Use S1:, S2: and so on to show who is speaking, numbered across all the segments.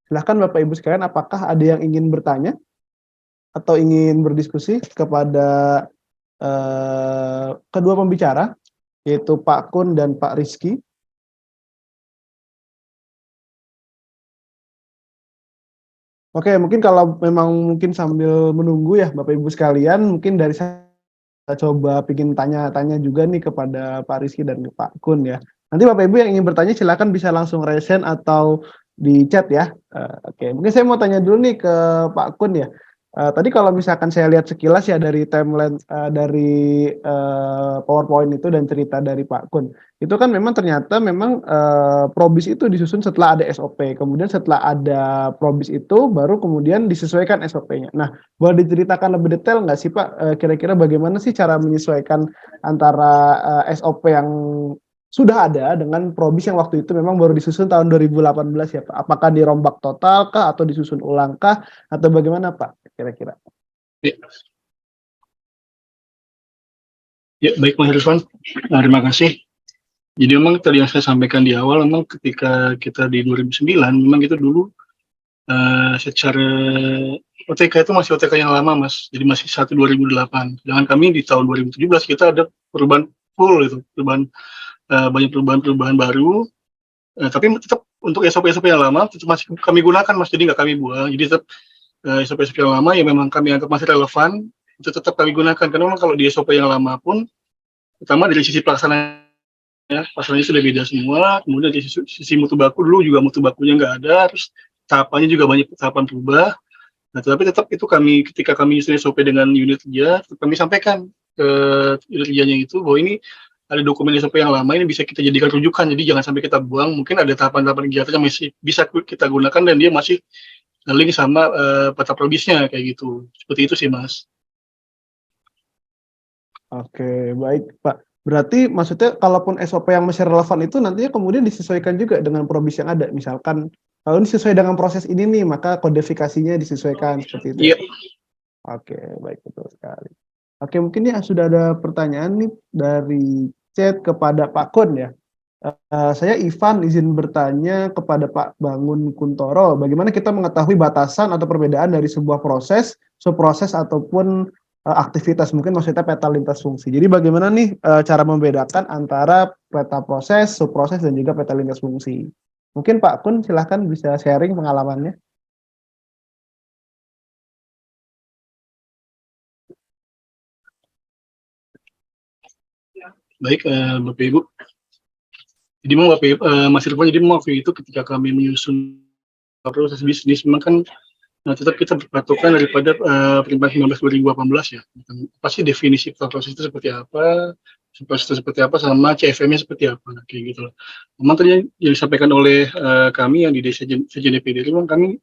S1: Silahkan Bapak Ibu sekalian, apakah ada yang ingin bertanya atau ingin berdiskusi kepada kedua pembicara, yaitu Pak Kun dan Pak Rizky? Oke, mungkin kalau memang mungkin sambil menunggu ya Bapak Ibu sekalian, mungkin dari saya coba bikin tanya-tanya juga nih kepada Pak Rizky dan Pak Kun ya. Nanti Bapak Ibu yang ingin bertanya silakan bisa langsung raise hand atau di chat ya. Oke, mungkin saya mau tanya dulu nih ke Pak Kun ya. Tadi kalau misalkan saya lihat sekilas ya dari timeline dari PowerPoint itu dan cerita dari Pak Kun, itu kan memang ternyata memang Probis itu disusun setelah ada SOP, kemudian setelah ada Probis itu baru kemudian disesuaikan SOP-nya. Nah, boleh diceritakan lebih detail nggak sih Pak, kira-kira bagaimana sih cara menyesuaikan antara SOP yang sudah ada dengan Probis yang waktu itu memang baru disusun tahun 2018 ya Pak? Apakah dirombak total kah atau disusun ulang kah atau bagaimana Pak kira-kira?
S2: Ya, ya baik Mas Irfan, terima kasih. Jadi memang tadi yang saya sampaikan di awal, memang ketika kita di 2009, memang itu dulu secara OTK itu masih OTK yang lama Mas, jadi masih 2008. Sedangkan kami di tahun 2017 kita ada perubahan full itu, banyak perubahan baru, tapi tetap untuk SOP-SOP yang lama tetap masih kami gunakan Mas, jadi nggak kami buang. Jadi tetap SOP-SOP yang lama yang memang kami anggap masih relevan, itu tetap kami gunakan. Karena memang kalau di SOP yang lama pun, pertama dari sisi pelaksanaan, ya, pasalnya sudah beda semua. Kemudian di sisi mutu baku, dulu juga mutu bakunya nggak ada, terus tahapannya juga banyak tahapan berubah. Nah, tetapi tetap itu kami, ketika kami nyusun SOP dengan unit kerja, kami sampaikan ke unit kerjanya itu bahwa ini ada dokumen SOP yang lama, ini bisa kita jadikan rujukan, jadi jangan sampai kita buang. Mungkin ada tahapan-tahapan kegiatan yang masih bisa kita gunakan dan dia masih link sama peta probisnya kayak gitu. Seperti itu sih Mas.
S1: Oke, baik Pak. Berarti maksudnya kalaupun SOP yang masih relevan itu nantinya kemudian disesuaikan juga dengan Probis yang ada. Misalkan kalau ini sesuai dengan proses ini nih, maka kodifikasinya disesuaikan seperti itu ya.
S2: Iya.
S1: Oke, baik, betul sekali. Oke, mungkin ya sudah ada pertanyaan nih dari chat kepada Pak Kun ya. Saya Ivan izin bertanya kepada Pak Bangun Kuntoro, bagaimana kita mengetahui batasan atau perbedaan dari sebuah proses, subproses ataupun aktivitas, mungkin maksudnya peta lintas fungsi. Jadi bagaimana nih cara membedakan antara peta proses, subproses dan juga peta lintas fungsi. Mungkin Pak Kun silahkan bisa sharing pengalamannya.
S2: Baik Bapak Ibu. Jadi memang Bapak Ibu, Mas Irfan, jadi memang waktu itu ketika kami menyusun proses bisnis, memang kan tetap kita berpatokan daripada Perintah 19/2018 ya. Pasti definisi proses itu seperti apa, proses itu seperti apa, sama CFM-nya seperti apa, kayak gitu loh. Memang tadi yang disampaikan oleh kami yang di CJNPD itu, memang kami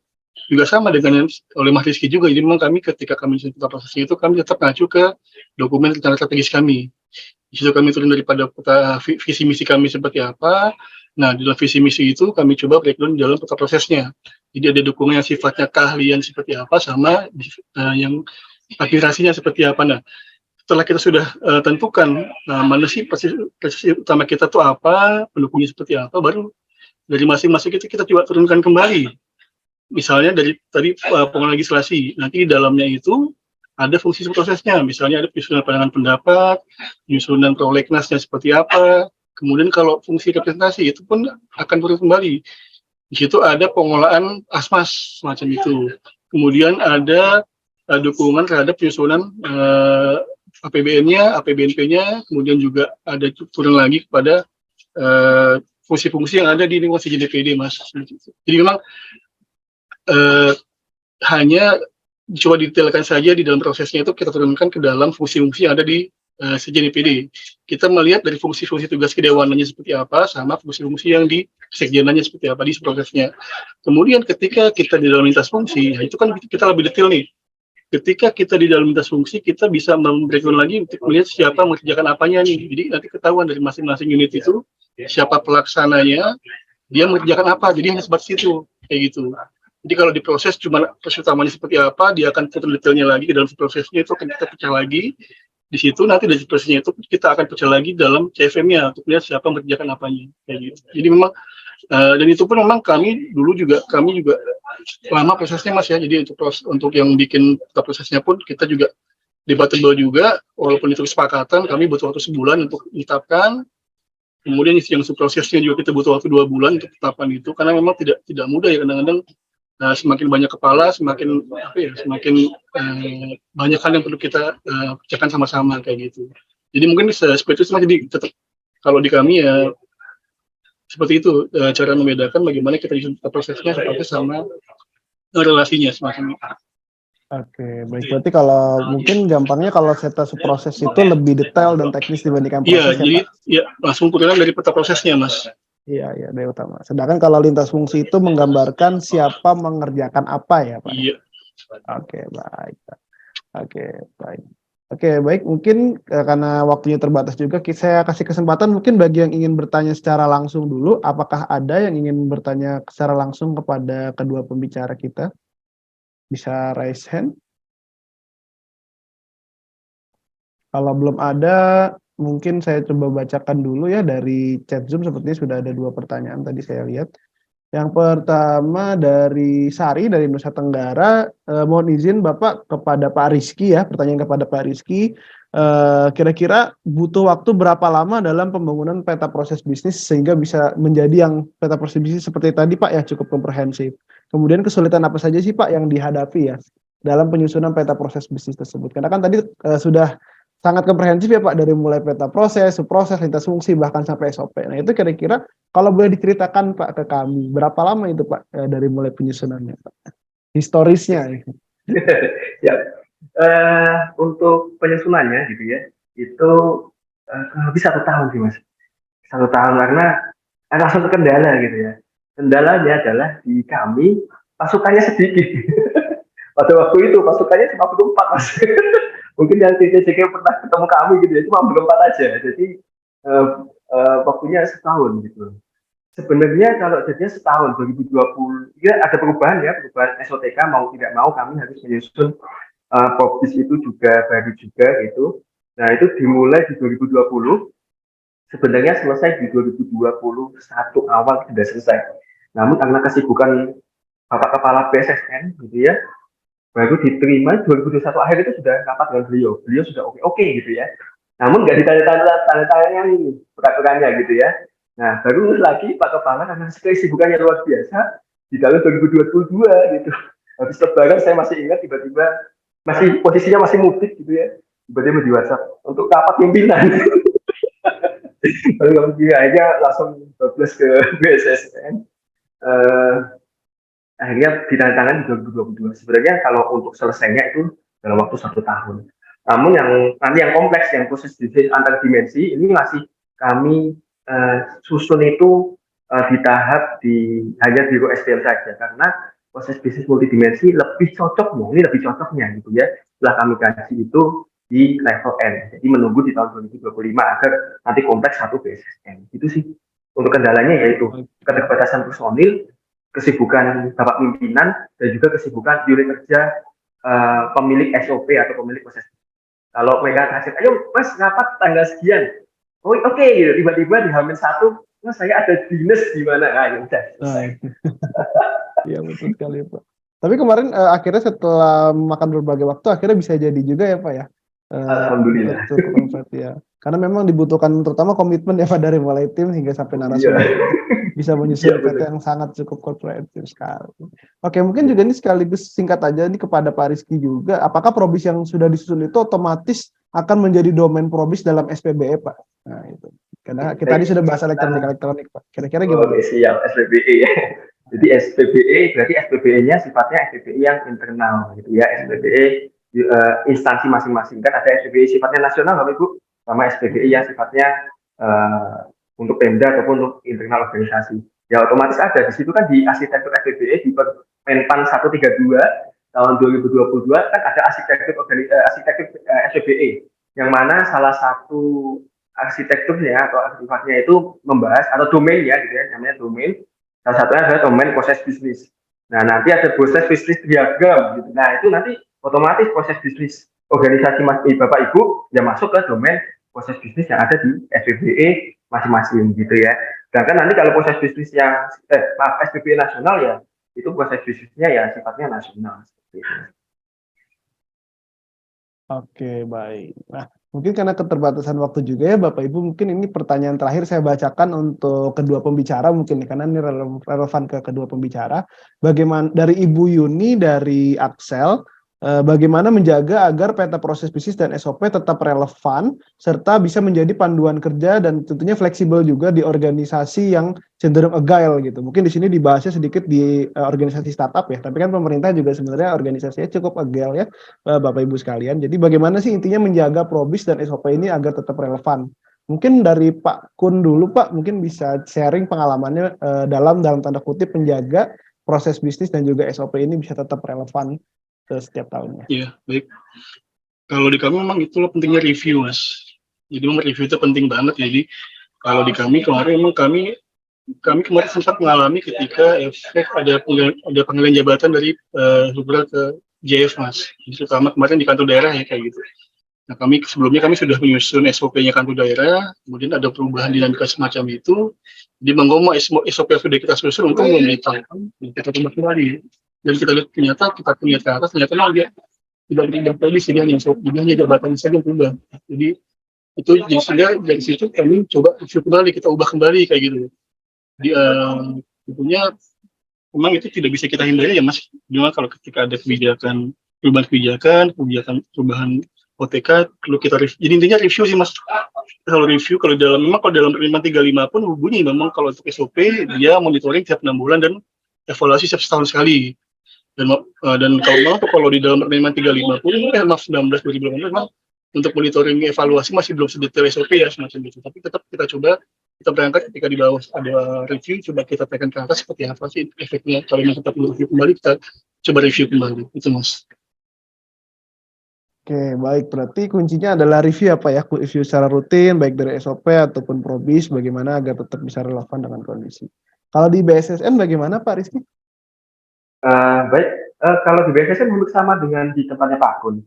S2: juga sama dengan yang oleh Mas Rizky juga. Jadi memang kami ketika kami menyusun prosesnya itu, kami tetap mengacu ke dokumen rencana strategis kami. Di situ kami turun daripada peta visi misi kami seperti apa. Nah, di dalam visi misi itu kami coba breakdown di dalam peta prosesnya. Jadi ada dukungan yang sifatnya keahlian seperti apa, sama yang aspirasinya seperti apa. Nah, setelah kita sudah tentukan mana sih proses utama kita tuh apa, pendukungnya seperti apa, baru dari masing-masing kita coba turunkan kembali. Misalnya dari tadi pengelolaan legislasi, nanti di dalamnya itu ada fungsi prosesnya, misalnya ada penyusunan pandangan pendapat, penyusunan prolegnasnya seperti apa, kemudian kalau fungsi representasi itu pun akan turun kembali. Di situ ada pengolahan asmas semacam itu. Kemudian ada dukungan terhadap penyusunan APBN-nya, APBNP-nya, kemudian juga ada turun lagi kepada fungsi-fungsi yang ada di lingkungan CJNPD, Mas. Jadi memang hanya coba detailkan saja di dalam prosesnya itu kita turunkan ke dalam fungsi-fungsi yang ada di CJNPD. Kita melihat dari fungsi-fungsi tugas kedewanannya seperti apa, sama fungsi-fungsi yang di sekjenannya seperti apa di prosesnya. Kemudian ketika kita di dalam lintas fungsi, ya itu kan kita lebih detail nih. Ketika kita di dalam lintas fungsi, kita bisa membreakdown lagi untuk melihat siapa mengerjakan apanya nih. Jadi nanti ketahuan dari masing-masing unit itu, siapa pelaksananya, dia mengerjakan apa. Jadi hanya seperti itu, kayak gitu. Jadi kalau diproses cuma proses utamanya seperti apa, dia akan turun detailnya lagi ke dalam prosesnya, itu akan kita pecah lagi. Di situ nanti dari prosesnya itu kita akan pecah lagi dalam CFM-nya untuk lihat siapa mengerjakan apanya, kayak gitu. Jadi memang Dan itu pun memang kami juga lama prosesnya Mas ya. Jadi untuk yang bikin prosesnya pun kita juga debatable juga, walaupun itu kesepakatan, kami butuh waktu sebulan untuk ditetapkan. Kemudian yang prosesnya juga kita butuh waktu 2 bulan untuk petapan itu, karena memang tidak mudah ya kadang-kadang. Semakin banyak kepala, semakin banyak hal yang perlu kita pecahkan sama-sama kayak gitu. Jadi mungkin seperti itu, jadi tetap kalau di kami ya seperti itu, cara membedakan bagaimana kita bisa prosesnya seperti sama relasinya semacam itu.
S1: Oke, baik. Berarti kalau mungkin gampangnya kalau status proses itu lebih detail dan teknis dibandingkan
S2: Iya,
S1: proses ya,
S2: jadi
S1: Pak?
S2: ya langsung kurang dari peta prosesnya, Mas.
S1: Iya, dari utama. Sedangkan kalau lintas fungsi itu menggambarkan siapa mengerjakan apa ya, Pak?
S2: Iya.
S1: Oke, baik. Oke, baik. Oke, baik. Mungkin karena waktunya terbatas juga, saya kasih kesempatan mungkin bagi yang ingin bertanya secara langsung dulu. Apakah ada yang ingin bertanya secara langsung kepada kedua pembicara kita? Bisa raise hand. Kalau belum ada, mungkin saya coba bacakan dulu ya dari chat Zoom. Sepertinya sudah ada 2 pertanyaan tadi saya lihat. Yang pertama dari Sari dari Nusa Tenggara, mohon izin Bapak kepada Pak Rizky ya, pertanyaan kepada Pak Rizky. Kira-kira butuh waktu berapa lama dalam pembangunan peta proses bisnis sehingga bisa menjadi yang peta proses bisnis seperti tadi Pak ya, cukup komprehensif. Kemudian kesulitan apa saja sih Pak yang dihadapi ya dalam penyusunan peta proses bisnis tersebut? Karena kan tadi sudah sangat komprehensif ya Pak, dari mulai peta proses, subproses, lintas fungsi, bahkan sampai SOP. Nah itu kira-kira kalau boleh diceritakan Pak ke kami, berapa lama itu Pak dari mulai penyusunannya Pak? Historisnya.
S3: Ya, untuk penyusunannya gitu ya, itu lebih 1 tahun sih Mas. 1 tahun karena langsung ke kendala gitu ya. Kendalanya adalah di kami pasukannya sedikit. Pada waktu itu pasukannya cuma berempat Mas. Mungkin yang CCJK pernah ketemu kami gitu ya, cuma berempat aja. Jadi waktunya setahun gitu. Sebenarnya kalau jadinya setahun 2020, ya ada perubahan SOTK mau tidak mau kami harus menyusun Popis itu juga baru juga gitu. Nah itu dimulai di 2020, sebenarnya selesai di 2021 awal sudah selesai. Namun karena kesibukan Bapak Kepala BSSN gitu ya, baru diterima 2021 akhir itu sudah rapat dengan beliau. Beliau sudah oke gitu ya. Namun nggak ditanda-tanda ini peraturannya gitu ya. Nah baru lagi Pak Kepala karena kesibukannya luar biasa di tahun 2022 gitu. Habis lebaran saya masih ingat tiba-tiba posisinya masih mudik gitu ya. Tiba-tiba di WhatsApp untuk rapat pimpinan. Lalu kemudian akhirnya langsung bablas ke BSSN. Akhirnya ditandatangani di 2022. Sebenarnya kalau untuk selesainya itu dalam waktu 1 tahun. Namun yang kompleks, yang proses bisnis antar dimensi ini masih kami susun itu di tahap hanya di SPM saja, karena proses bisnis multidimensi lebih cocoknya gitu ya. Setelah kami kaji itu di level N. Jadi menunggu di tahun 2025 agar nanti kompleks satu BSSN. Itu sih untuk kendalanya, yaitu keterbatasan personil, kesibukan Bapak pimpinan, dan juga kesibukan unit kerja pemilik SOP atau pemilik proses. Kalau mereka kasih, ayo Mas rapat tanggal sekian. Oh oke, gitu. Tiba-tiba di H-1, Mas saya ada dinas di mana? Nah, ya udah selesai.
S1: Iya betul sekali Pak. Tapi kemarin akhirnya setelah makan berbagai waktu akhirnya bisa jadi juga ya Pak ya.
S3: Alhamdulillah.
S1: Cukup ya. Karena memang dibutuhkan terutama komitmen ya Pak dari mulai tim hingga sampai narasumber bisa menyusun peta yang sangat cukup komprehensif sekali. Oke, mungkin juga ini sekaligus singkat aja nih kepada Pak Rizky juga. Apakah probis yang sudah disusun itu otomatis akan menjadi domain probis dalam SPBE Pak? Nah itu. Karena kita tadi sudah bahas elektronik Pak. Kira-kira gimana?
S3: Oke, siap SPBE ya. Jadi SPBE berarti SPBE-nya sifatnya SPBE yang internal gitu ya. SPBE instansi masing-masing, kan ada SPBE sifatnya nasional Bapak Ibu, sama SPBE yang sifatnya untuk Pemda ataupun untuk internal organisasi. Ya otomatis ada di situ kan, di arsitektur SPBE di Menpan 132 tahun 2022 kan ada arsitektur SPBE, yang mana salah satu arsitekturnya atau arsitekturnya itu membahas atau domainnya gitu ya, namanya domain. Salah satunya adalah domain proses bisnis. Nah nanti ada proses bisnis diagram gitu. Nah itu nanti otomatis proses bisnis organisasi Bapak Ibu ya masuk ke domain proses bisnis yang ada di SPBE masing-masing gitu ya. Sedangkan nanti kalau proses bisnis yang SPP nasional ya itu proses bisnisnya ya sifatnya nasional seperti itu.
S1: Oke, baik. Nah, mungkin karena keterbatasan waktu juga ya Bapak Ibu, mungkin ini pertanyaan terakhir saya bacakan untuk kedua pembicara mungkin karena ini relevan ke kedua pembicara. Bagaimana dari Ibu Yuni dari Axel, bagaimana menjaga agar peta proses bisnis dan SOP tetap relevan serta bisa menjadi panduan kerja dan tentunya fleksibel juga di organisasi yang cenderung agile gitu. Mungkin di sini dibahasnya sedikit di organisasi startup ya, tapi kan pemerintah juga sebenarnya organisasinya cukup agile ya. Bapak Ibu sekalian. Jadi bagaimana sih intinya menjaga probis dan SOP ini agar tetap relevan? Mungkin dari Pak Kun dulu Pak, mungkin bisa sharing pengalamannya dalam tanda kutip menjaga proses bisnis dan juga SOP ini bisa tetap relevan ke setiap tahunnya.
S2: Iya, baik. Kalau di kami memang itulah pentingnya review, Mas. Jadi memang review itu penting banget. Jadi kalau di kami kemarin memang kami kemarin sempat mengalami ketika efek ada panggilan jabatan dari Hubra ke JF, Mas. Jadi terutama kemarin di kantor daerah ya kayak gitu. Nah, sebelumnya kami sudah menyusun SOP-nya kantor daerah, kemudian ada perubahan dinamika semacam itu. Jadi menggomong SOP yang sudah kita susun untuk memberitahukan kita tambah kembali. Dan kita lihat kita punya ke atas ternyata dia tidak bertindak tadi sih hanya jabatan saja yang berubah. Jadi itu jadi sehingga dari situ kami coba review kembali, kita ubah kembali kayak gitu. Jadi tentunya memang itu tidak bisa kita hindari ya Mas. Cuma kalau ketika ada perubahan OTK perlu kita review. Jadi intinya review sih Mas. Kalau review kalau dalam 535 pun bunyi memang kalau untuk SOP dia monitoring tiap 6 bulan dan evaluasi setiap setahun sekali. Dan kalau di dalam Permen 35 pun maaf 19 2018 memang untuk monitoring evaluasi masih belum sedetail SOP ya semacam itu. Tapi tetap kita berangkat ketika di bawah ada review, coba kita tekan ke atas seperti apa sih efeknya. Kalau memang tetap review kembali, kita coba review kembali. Itu Mas.
S1: Oke, baik. Berarti kuncinya adalah review apa ya? Review secara rutin, baik dari SOP ataupun probis, bagaimana agar tetap bisa relevan dengan kondisi. Kalau di BSSN bagaimana Pak Rizky?
S3: Baik, kalau di BSSN hampir sama dengan di tempatnya Pak Kun.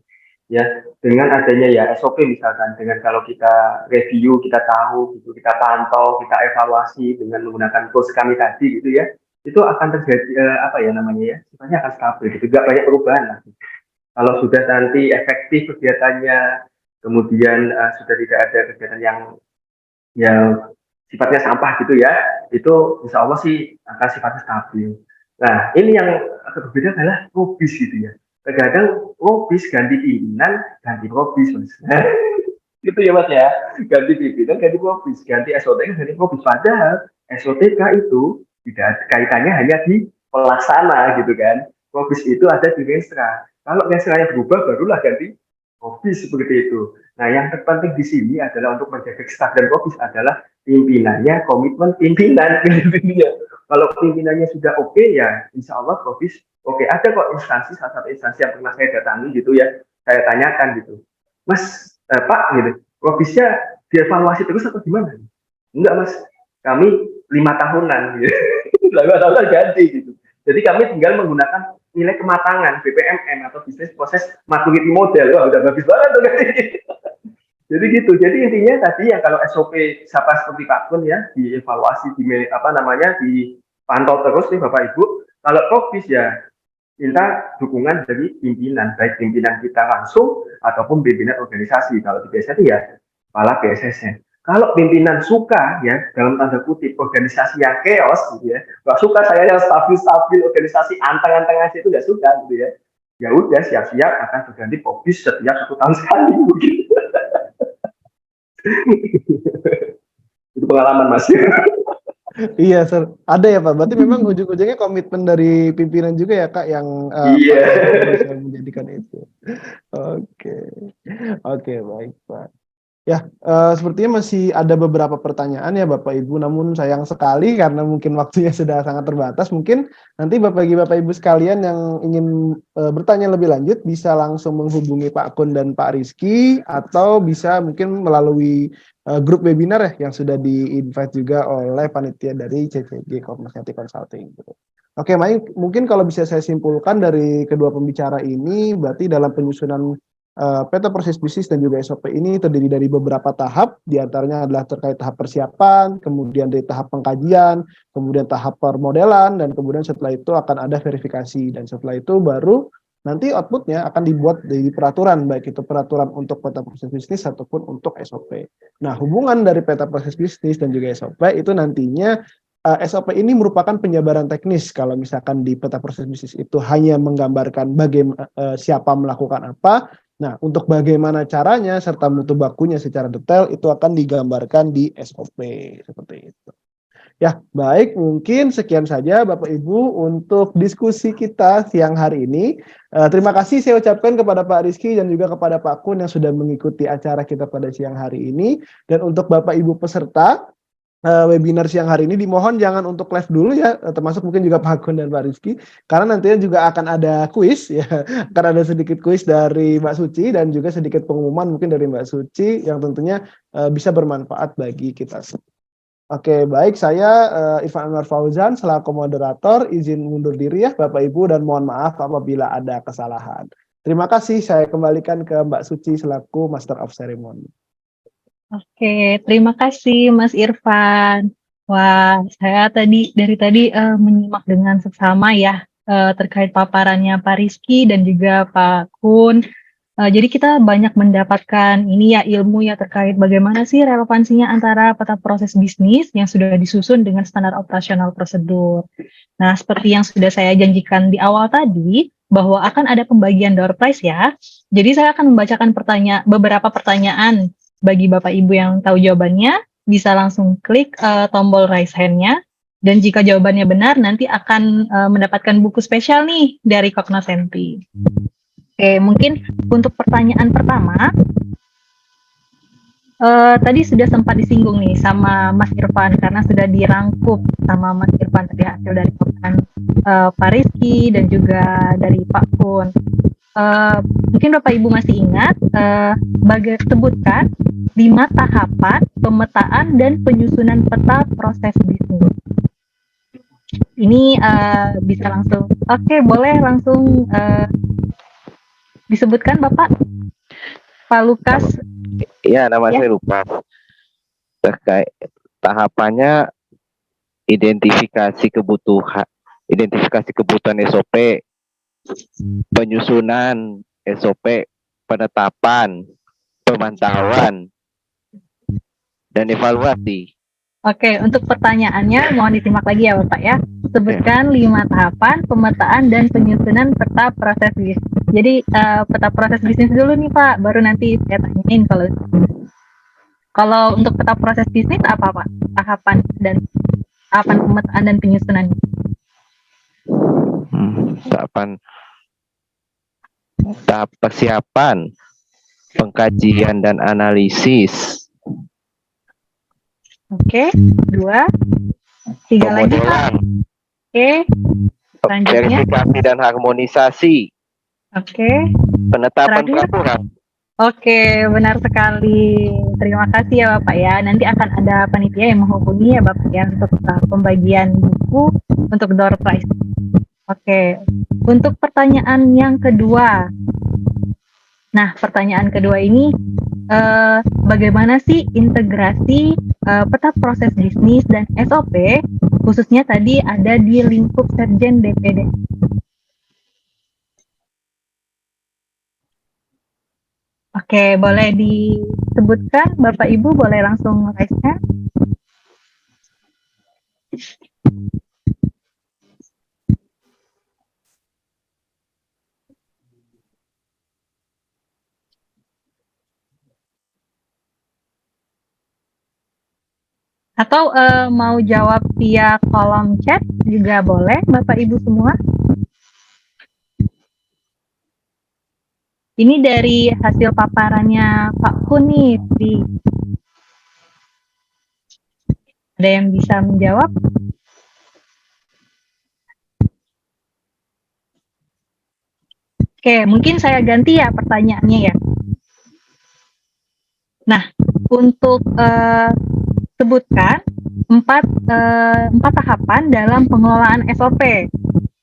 S3: Ya, dengan adanya ya SOP misalkan, dengan kalau kita review, kita tahu, gitu, kita pantau, kita evaluasi dengan menggunakan tools kami tadi gitu ya, itu akan terjadi sifatnya akan stabil gitu, nggak banyak perubahan lah. Kalau sudah nanti efektif kegiatannya, kemudian sudah tidak ada kegiatan yang sifatnya sampah gitu ya, itu insya Allah sih akan sifatnya stabil. Nah, ini yang agak berbeda adalah probis gitu ya. Kadang probis ganti pimpinan, ganti probis Mas. Gitu ya Mas ya. Ganti pimpinan, ganti probis, ganti SOTK, ganti probis. Padahal SOTK itu tidak ada kaitannya hanya di pelaksana gitu kan. Probis itu ada di restra. Kalau restranya berubah barulah ganti probis seperti itu. Nah, yang terpenting di sini adalah untuk menjaga staff dan probis adalah pimpinannya, komitmen pimpinan. Kalau pimpinannya sudah oke ya insya Allah probis oke. Ada kok salah satu instansi yang pernah saya datangi gitu ya, saya tanyakan gitu, Mas, Pak gitu, probisnya dievaluasi terus atau gimana? Enggak Mas, kami 5 tahunan gitu. 5 tahunan ganti gitu. Jadi kami tinggal menggunakan nilai kematangan BPMN atau business proses maturity model. Wah udah bagus banget tuh kan. Jadi gitu. Jadi intinya tadi yang kalau SOP siapa seperti Pak Kun ya dievaluasi dipantau terus nih Bapak Ibu. Kalau probis ya minta dukungan dari pimpinan, baik pimpinan kita langsung ataupun pimpinan organisasi. Kalau di BSSN ya kepala BSSN. Kalau pimpinan suka ya dalam tanda kutip organisasi yang chaos gitu ya, nggak suka saya yang stabil organisasi anteng-anteng aja itu nggak suka gitu ya. Ya udah siap-siap akan berganti probis setiap 1 tahun sekali begitu. Itu pengalaman Mas.
S1: Iya, ada ya Pak. Berarti memang ujung-ujungnya komitmen dari pimpinan juga ya Kak yang
S3: Iya.
S1: bisa menjadikan itu. Oke, oke baik Pak. Ya, sepertinya masih ada beberapa pertanyaan ya Bapak Ibu, namun sayang sekali karena mungkin waktunya sudah sangat terbatas. Mungkin nanti Bapak Ibu sekalian yang ingin bertanya lebih lanjut bisa langsung menghubungi Pak Kun dan Pak Rizky atau bisa mungkin melalui grup webinar ya yang sudah di-invite juga oleh panitia dari CCG Komunikasi Consulting. Oke, mungkin kalau bisa saya simpulkan dari kedua pembicara ini, berarti dalam penyusunan peta proses bisnis dan juga SOP ini terdiri dari beberapa tahap, diantaranya adalah terkait tahap persiapan, kemudian dari tahap pengkajian, kemudian tahap permodelan, dan kemudian setelah itu akan ada verifikasi, dan setelah itu baru nanti outputnya akan dibuat dari peraturan, baik itu peraturan untuk peta proses bisnis ataupun untuk SOP. Nah, hubungan dari peta proses bisnis dan juga SOP itu nantinya SOP ini merupakan penjabaran teknis. Kalau misalkan di peta proses bisnis itu hanya menggambarkan bagaimana siapa melakukan apa. Nah, untuk bagaimana caranya serta mutu bakunya secara detail itu akan digambarkan di SOP seperti itu. Ya, baik, mungkin sekian saja Bapak Ibu untuk diskusi kita siang hari ini. Terima kasih saya ucapkan kepada Pak Rizky dan juga kepada Pak Kun yang sudah mengikuti acara kita pada siang hari ini. Dan untuk Bapak Ibu peserta webinar siang hari ini dimohon jangan untuk live dulu ya, termasuk mungkin juga Pak Kun dan Pak Rizky, karena nantinya juga akan ada kuis ya, akan ada sedikit kuis dari Mbak Suci dan juga sedikit pengumuman mungkin dari Mbak Suci yang tentunya bisa bermanfaat bagi kita. Oke, baik, saya Ivan Anwar Fauzan selaku moderator izin mundur diri ya Bapak Ibu dan mohon maaf apabila ada kesalahan. Terima kasih, saya kembalikan ke Mbak Suci selaku Master of Ceremony.
S4: Oke, terima kasih Mas Irfan. Wah, saya dari tadi menyimak dengan seksama ya terkait paparannya Pak Rizky dan juga Pak Kun. Jadi kita banyak mendapatkan ini ya ilmu ya terkait bagaimana sih relevansinya antara peta proses bisnis yang sudah disusun dengan standar operasional prosedur. Nah, seperti yang sudah saya janjikan di awal tadi, bahwa akan ada pembagian door prize ya. Jadi saya akan membacakan beberapa pertanyaan. Bagi Bapak Ibu yang tahu jawabannya, bisa langsung klik tombol raise hand-nya. Dan jika jawabannya benar, nanti akan mendapatkan buku spesial nih dari Cognoscenti. Oke, mungkin untuk pertanyaan pertama, tadi sudah sempat disinggung nih sama Mas Irfan, karena sudah dirangkup sama Mas Irfan tadi hasil dari paparan Pak Rizky dan juga dari Pak Kun. Mungkin Bapak Ibu masih ingat, sebutkan 5 tahapan pemetaan dan penyusunan peta proses bisnis. Ini bisa langsung, oke, boleh langsung disebutkan Bapak? Pak Lukas?
S5: Ya, nama
S4: Ya.
S5: saya Lukas. Terkait tahapannya identifikasi kebutuhan SOP, penyusunan SOP, penetapan, pemantauan, dan evaluasi.
S4: Oke, untuk pertanyaannya mohon disimak lagi ya Bapak ya. Sebutkan 5 tahapan pemetaan dan penyusunan peta proses bisnis. Jadi peta proses bisnis dulu nih Pak, baru nanti saya tanyain kalau untuk peta proses bisnis apa Pak? Tahapan pemetaan dan penyusunan.
S5: Tahap persiapan, pengkajian dan analisis.
S4: Oke, 2, 3 lagi Pak.
S5: Pemodelan,
S4: Oke, selanjutnya.
S5: verifikasi dan harmonisasi,
S4: Oke,
S5: penetapan
S4: terakhir.
S5: peraturan.
S4: Oke, benar sekali. Terima kasih ya Bapak ya. Nanti akan ada panitia yang menghubungi ya Bapak ya untuk pembagian buku untuk door prize. Oke, untuk pertanyaan yang kedua. Nah, pertanyaan kedua ini, bagaimana sih integrasi peta proses bisnis dan SOP, khususnya tadi ada di lingkup Sekjen DPD. Oke, boleh disebutkan, Bapak Ibu boleh langsung raise hand. Atau mau jawab via kolom chat juga boleh, Bapak Ibu semua. Ini dari hasil paparannya Pak Kun nih. Ada yang bisa menjawab? Oke, mungkin saya ganti ya pertanyaannya ya. Nah, untuk sebutkan 4 tahapan dalam pengelolaan SOP.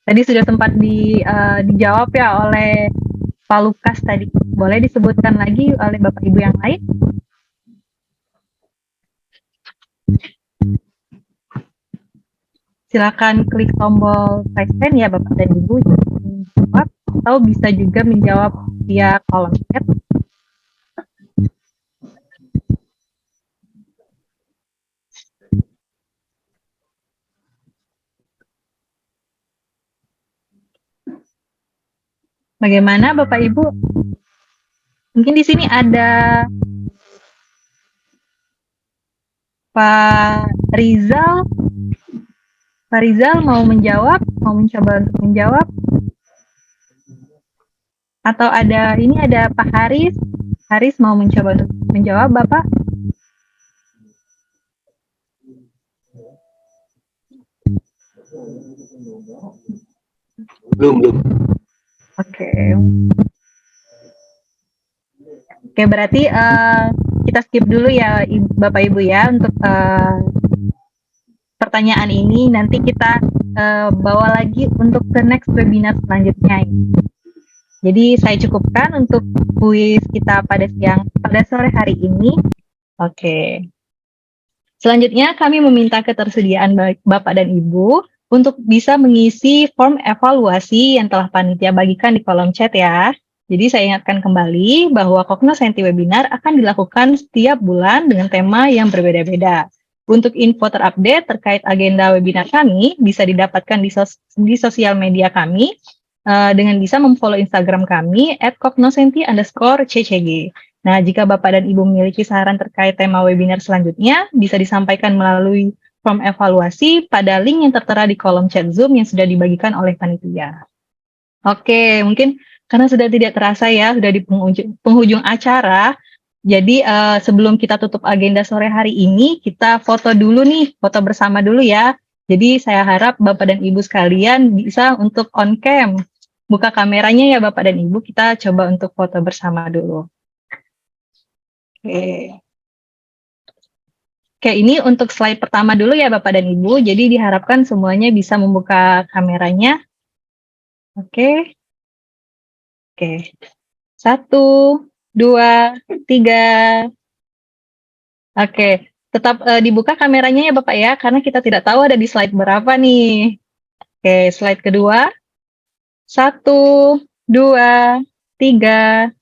S4: Tadi sudah sempat dijawab ya oleh Pak Lukas tadi. Boleh disebutkan lagi oleh Bapak Ibu yang lain? Silakan klik tombol raise hand ya Bapak dan Ibu jawab, atau bisa juga menjawab via kolom chat. Bagaimana Bapak Ibu? Mungkin di sini ada Pak Rizal. Pak Rizal mau menjawab, mau mencoba untuk menjawab. Atau ada Pak Haris. Haris mau mencoba untuk menjawab Bapak?
S5: Belum.
S4: Oke. Oke, berarti kita skip dulu ya Bapak Ibu ya untuk pertanyaan ini. Nanti kita bawa lagi untuk ke next webinar selanjutnya. Jadi saya cukupkan untuk kuis kita pada sore hari ini. Oke. Selanjutnya kami meminta ketersediaan Bapak dan Ibu untuk bisa mengisi form evaluasi yang telah panitia bagikan di kolom chat ya. Jadi saya ingatkan kembali bahwa Cognoscenti Webinar akan dilakukan setiap bulan dengan tema yang berbeda-beda. Untuk info terupdate terkait agenda webinar kami bisa didapatkan di sosial media kami dengan bisa memfollow Instagram kami @cognoscenti_ccg. Nah, jika Bapak dan Ibu memiliki saran terkait tema webinar selanjutnya, bisa disampaikan melalui form evaluasi pada link yang tertera di kolom chat Zoom yang sudah dibagikan oleh panitia. Oke, mungkin karena sudah tidak terasa ya, sudah di penghujung acara. Jadi sebelum kita tutup agenda sore hari ini, kita foto dulu nih, foto bersama dulu ya. Jadi saya harap Bapak dan Ibu sekalian bisa untuk on cam. Buka kameranya ya Bapak dan Ibu, kita coba untuk foto bersama dulu. Oke, ini untuk slide pertama dulu ya Bapak dan Ibu. Jadi diharapkan semuanya bisa membuka kameranya. Oke. 1, 2, 3. Oke, tetap dibuka kameranya ya Bapak ya, karena kita tidak tahu ada di slide berapa nih. Oke, slide kedua. 1, 2, 3.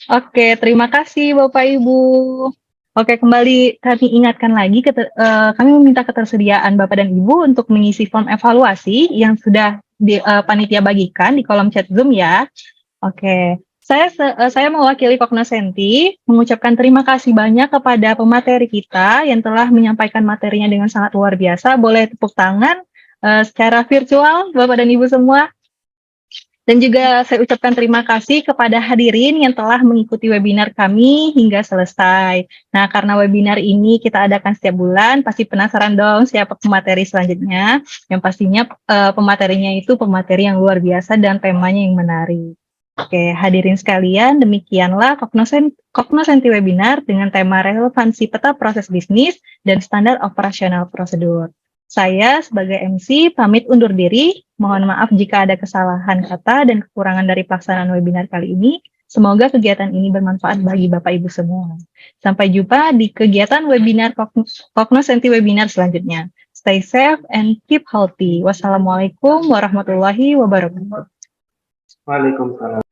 S4: Oke, terima kasih Bapak Ibu. Oke, kembali kami ingatkan lagi, kami meminta ketersediaan Bapak dan Ibu untuk mengisi form evaluasi yang sudah panitia bagikan di kolom chat Zoom ya. Oke, saya mewakili Cognoscenti mengucapkan terima kasih banyak kepada pemateri kita yang telah menyampaikan materinya dengan sangat luar biasa. Boleh tepuk tangan secara virtual Bapak dan Ibu semua. Dan juga saya ucapkan terima kasih kepada hadirin yang telah mengikuti webinar kami hingga selesai. Nah, karena webinar ini kita adakan setiap bulan, pasti penasaran dong siapa pemateri selanjutnya. Yang pastinya pematerinya itu pemateri yang luar biasa dan temanya yang menarik. Oke, hadirin sekalian, demikianlah Cognoscenti Webinar dengan tema relevansi peta proses bisnis dan standar operasional prosedur. Saya sebagai MC pamit undur diri. Mohon maaf jika ada kesalahan kata dan kekurangan dari pelaksanaan webinar kali ini. Semoga kegiatan ini bermanfaat bagi Bapak Ibu semua. Sampai jumpa di kegiatan webinar Cognoscenti Webinar selanjutnya. Stay safe and keep healthy. Wassalamualaikum warahmatullahi wabarakatuh.
S3: Waalaikumsalam.